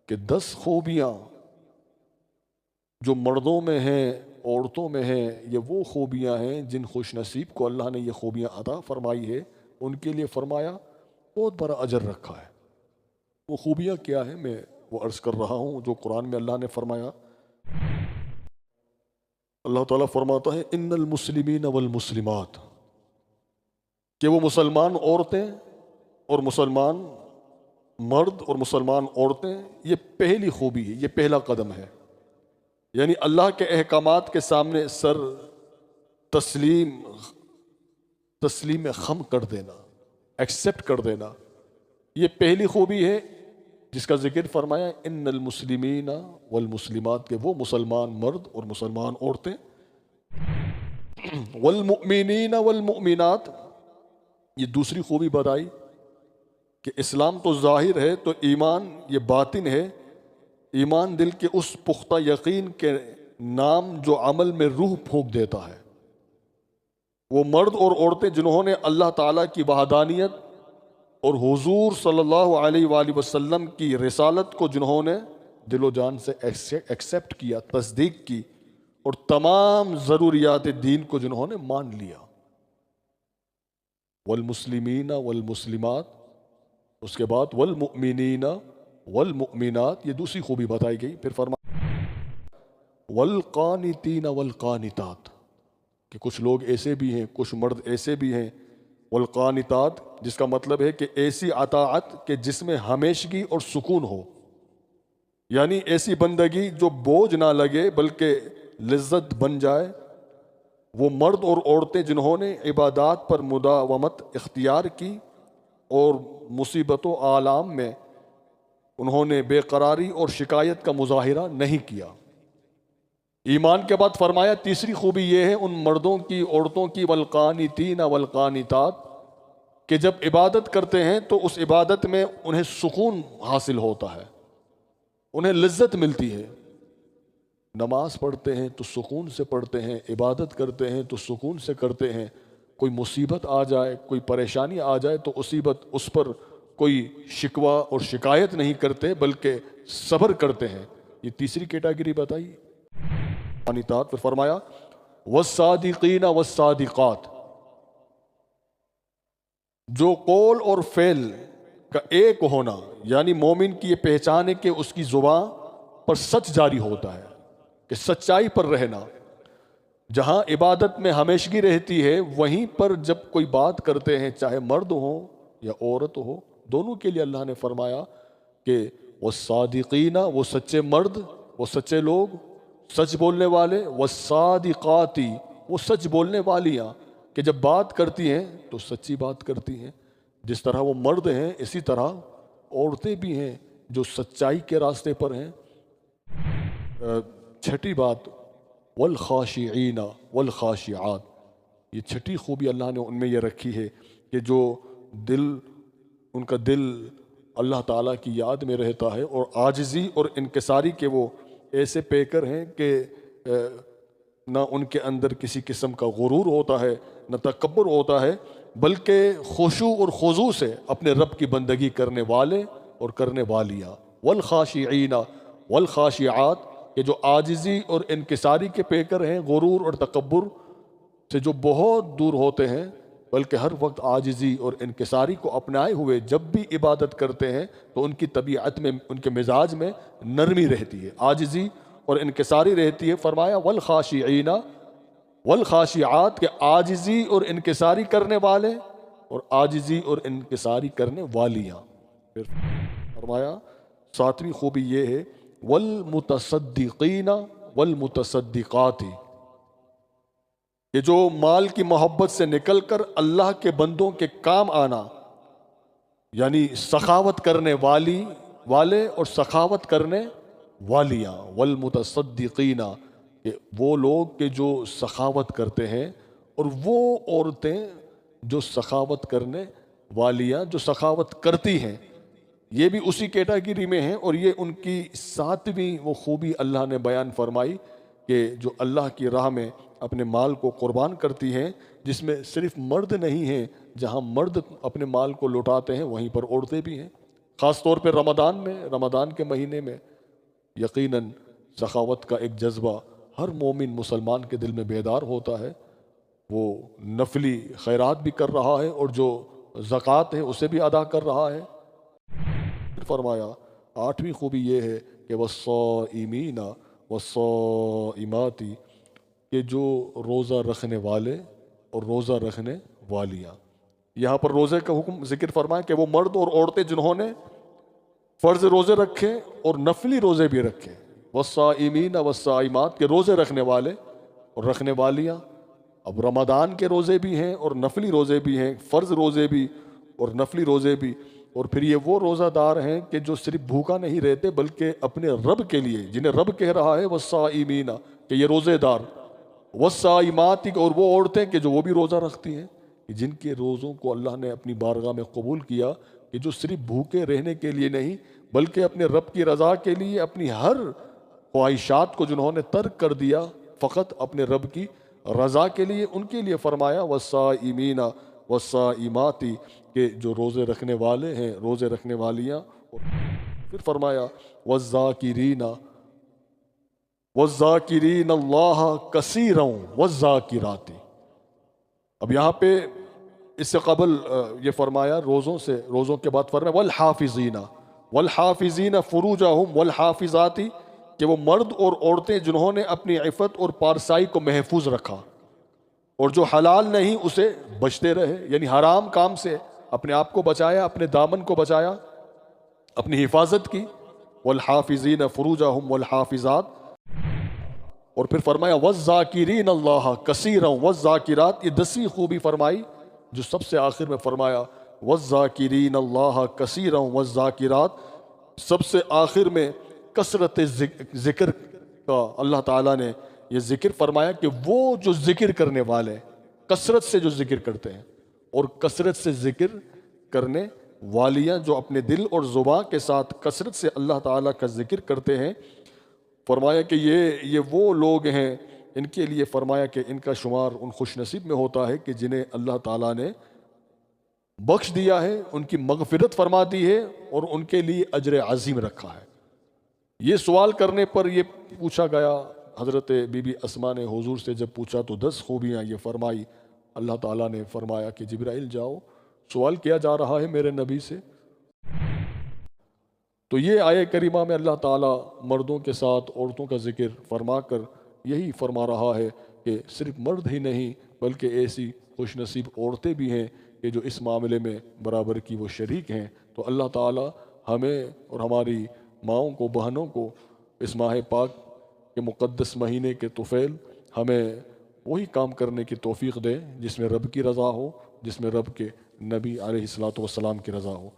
کہ 10 خوبیاں جو مردوں میں ہیں عورتوں میں ہیں، یہ وہ خوبیاں ہیں جن خوش نصیب کو اللہ نے یہ خوبیاں عطا فرمائی ہے، ان کے لیے فرمایا بہت بڑا اجر رکھا ہے۔ وہ خوبیاں کیا ہیں میں وہ عرض کر رہا ہوں جو قرآن میں اللہ نے فرمایا۔ اللہ تعالیٰ فرماتا ہے ان المسلمین والمسلمات، کہ وہ مسلمان عورتیں اور مسلمان مرد اور مسلمان عورتیں، یہ پہلی خوبی ہے، یہ پہلا قدم ہے۔ یعنی اللہ کے احکامات کے سامنے سر تسلیم خم کر دینا، ایکسیپٹ کر دینا، یہ پہلی خوبی ہے جس کا ذکر فرمایا ان المسلمین والمسلمات، کے وہ مسلمان مرد اور مسلمان عورتیں، والمؤمنین والمؤمنات، یہ دوسری خوبی بتائی کہ اسلام تو ظاہر ہے، تو ایمان یہ باطن ہے۔ ایمان دل کے اس پختہ یقین کے نام جو عمل میں روح پھونک دیتا ہے۔ وہ مرد اور عورتیں جنہوں نے اللہ تعالیٰ کی وحدانیت اور حضور صلی اللہ علیہ وآلہ وسلم کی رسالت کو جنہوں نے دل و جان سے ایکسیپٹ کیا، تصدیق کی، اور تمام ضروریات دین کو جنہوں نے مان لیا۔ والمسلمین والمسلمات، اس کے بعد والمؤمنین والمؤمنات، یہ دوسری خوبی بتائی گئی۔ پھر فرمایا والقانتین والقانتات، کہ کچھ لوگ ایسے بھی ہیں، کچھ مرد ایسے بھی ہیں، والقانتات جس کا مطلب ہے کہ ایسی اطاعت کہ جس میں ہمیشگی اور سکون ہو، یعنی ایسی بندگی جو بوجھ نہ لگے بلکہ لذت بن جائے۔ وہ مرد اور عورتیں جنہوں نے عبادات پر مداومت اختیار کی اور مصیبت و آلام میں انہوں نے بے قراری اور شکایت کا مظاہرہ نہیں کیا۔ ایمان کے بعد فرمایا تیسری خوبی یہ ہے ان مردوں کی عورتوں کی، والقانتین والقانتات، کہ جب عبادت کرتے ہیں تو اس عبادت میں انہیں سکون حاصل ہوتا ہے، انہیں لذت ملتی ہے۔ نماز پڑھتے ہیں تو سکون سے پڑھتے ہیں، عبادت کرتے ہیں تو سکون سے کرتے ہیں۔ کوئی مصیبت آ جائے، کوئی پریشانی آ جائے تو اس پر کوئی شکوہ اور شکایت نہیں کرتے بلکہ صبر کرتے ہیں۔ یہ تیسری کیٹیگری بتائی۔ پھر فرمایا والصادقین والصادقات، جو قول اور فعل کا ایک ہونا، یعنی مومن کی یہ پہچان ہے کہ اس کی زبان پر سچ جاری ہوتا ہے، کہ سچائی پر رہنا۔ جہاں عبادت میں ہمیشگی رہتی ہے وہیں پر جب کوئی بات کرتے ہیں، چاہے مرد ہو یا عورت ہو، دونوں کے لیے اللہ نے فرمایا کہ والصادقین، وہ سچے مرد، وہ سچے لوگ، سچ بولنے والے، والصادقاتی، وہ سچ بولنے والیاں، کہ جب بات کرتی ہیں تو سچی بات کرتی ہیں۔ جس طرح وہ مرد ہیں اسی طرح عورتیں بھی ہیں جو سچائی کے راستے پر ہیں۔ چھٹی بات والخاشعین والخاشعات، یہ چھٹی خوبی اللہ نے ان میں یہ رکھی ہے کہ جو ان کا دل اللہ تعالیٰ کی یاد میں رہتا ہے، اور عاجزی اور انکساری کے وہ ایسے پیکر ہیں کہ نہ ان کے اندر کسی قسم کا غرور ہوتا ہے، نہ تکبر ہوتا ہے، بلکہ خشوع اور خضوع سے اپنے رب کی بندگی کرنے والے اور کرنے والیاں۔ والخاشعین والخاشعات، کہ جو عاجزی اور انکساری کے پیکر ہیں، غرور اور تکبر سے جو بہت دور ہوتے ہیں، بلکہ ہر وقت عاجزی اور انکساری کو اپنائے ہوئے جب بھی عبادت کرتے ہیں تو ان کی طبیعت میں، ان کے مزاج میں نرمی رہتی ہے، عاجزی اور انکساری رہتی ہے۔ فرمایا والخاشعین والخاشعات، کہ عاجزی اور انکساری کرنے والے اور عاجزی اور انکساری کرنے والیاں۔ پھر فرمایا ساتویں خوبی یہ ہے والمتصدقین والمتصدقات، کہ جو مال کی محبت سے نکل کر اللہ کے بندوں کے کام آنا، یعنی سخاوت کرنے والے اور سخاوت کرنے والیاں۔ والمتصدقین، کہ وہ لوگ کہ جو سخاوت کرتے ہیں، اور وہ عورتیں جو سخاوت کرنے والیاں، جو سخاوت کرتی ہیں، یہ بھی اسی کیٹیگری میں ہیں۔ اور یہ ان کی ساتویں وہ خوبی اللہ نے بیان فرمائی کہ جو اللہ کی راہ میں اپنے مال کو قربان کرتی ہیں، جس میں صرف مرد نہیں ہیں، جہاں مرد اپنے مال کو لوٹاتے ہیں وہیں پر عورتیں بھی ہیں۔ خاص طور پہ رمضان کے مہینے میں یقیناً سخاوت کا ایک جذبہ ہر مومن مسلمان کے دل میں بیدار ہوتا ہے، وہ نفلی خیرات بھی کر رہا ہے اور جو زکوٰۃ ہے اسے بھی ادا کر رہا ہے۔ پھر فرمایا آٹھویں خوبی یہ ہے کہ والصائمین والصائمات، کہ جو روزہ رکھنے والے اور روزہ رکھنے والیاں، یہاں پر روزے کا حکم ذکر فرمایا کہ وہ مرد اور عورتیں جنہوں نے فرض روزے رکھے اور نفلی روزے بھی رکھے، والصائمین والصائمات، کے روزے رکھنے والے اور رکھنے والیاں۔ اب رمضان کے روزے بھی ہیں اور نفلی روزے بھی ہیں، فرض روزے بھی اور نفلی روزے بھی، اور پھر یہ وہ روزہ دار ہیں کہ جو صرف بھوکا نہیں رہتے بلکہ اپنے رب کے لیے، جنہیں رب کہہ رہا ہے والصائمین، کہ یہ روزے دار، والصائمات، اور وہ عورتیں کہ جو وہ بھی روزہ رکھتی ہیں، کہ جن کے روزوں کو اللہ نے اپنی بارگاہ میں قبول کیا، کہ جو صرف بھوکے رہنے کے لیے نہیں بلکہ اپنے رب کی رضا کے لیے اپنی ہر خواہشات کو جنہوں نے ترک کر دیا فقط اپنے رب کی رضا کے لیے، ان کے لیے فرمایا والصائمین والصائمات، کہ جو روزے رکھنے والے ہیں، روزے رکھنے والیاں۔ اور پھر فرمایا والذاکرین والذاکرین اللہ کثیرا والذاکرات۔ اب یہاں پہ اس سے قبل یہ فرمایا روزوں کے بعد فرمایا والحافظین فروجہم والحافظات، کہ وہ مرد اور عورتیں جنہوں نے اپنی عفت اور پارسائی کو محفوظ رکھا اور جو حلال نہیں اسے بچتے رہے، یعنی حرام کام سے اپنے آپ کو بچایا، اپنے دامن کو بچایا، اپنی حفاظت کی۔ والحافظین فروجہم والحافظات، اور پھر فرمایا والذاکرین اللہ کثیرا والذاکرات، یہ 10ویں خوبی فرمائی جو سب سے آخر میں فرمایا والذاکرین اللہ کثیرا والذاکرات، سب سے آخر میں کثرت ذکر کا اللہ تعالیٰ نے یہ ذکر فرمایا کہ وہ جو ذکر کرنے والے، کثرت سے جو ذکر کرتے ہیں، اور کثرت سے ذکر کرنے والیاں جو اپنے دل اور زبان کے ساتھ کثرت سے اللہ تعالیٰ کا ذکر کرتے ہیں، فرمایا کہ یہ وہ لوگ ہیں، ان کے لیے فرمایا کہ ان کا شمار ان خوش نصیب میں ہوتا ہے کہ جنہیں اللہ تعالیٰ نے بخش دیا ہے، ان کی مغفرت فرما دی ہے اور ان کے لیے اجر عظیم رکھا ہے۔ یہ سوال کرنے پر یہ پوچھا گیا، حضرت بی بی اسماء نے حضور سے جب پوچھا تو 10 خوبیاں یہ فرمائی۔ اللہ تعالیٰ نے فرمایا کہ جبرائیل جاؤ، سوال کیا جا رہا ہے میرے نبی سے۔ تو یہ آیہ کریمہ میں اللہ تعالیٰ مردوں کے ساتھ عورتوں کا ذکر فرما کر یہی فرما رہا ہے کہ صرف مرد ہی نہیں بلکہ ایسی خوش نصیب عورتیں بھی ہیں کہ جو اس معاملے میں برابر کی وہ شریک ہیں۔ تو اللہ تعالیٰ ہمیں اور ہماری ماؤں کو، بہنوں کو اس ماہ پاک کے مقدس مہینے کے طفیل ہمیں وہی کام کرنے کی توفیق دے جس میں رب کی رضا ہو، جس میں رب کے نبی علیہ الصلوۃ والسلام کی رضا ہو۔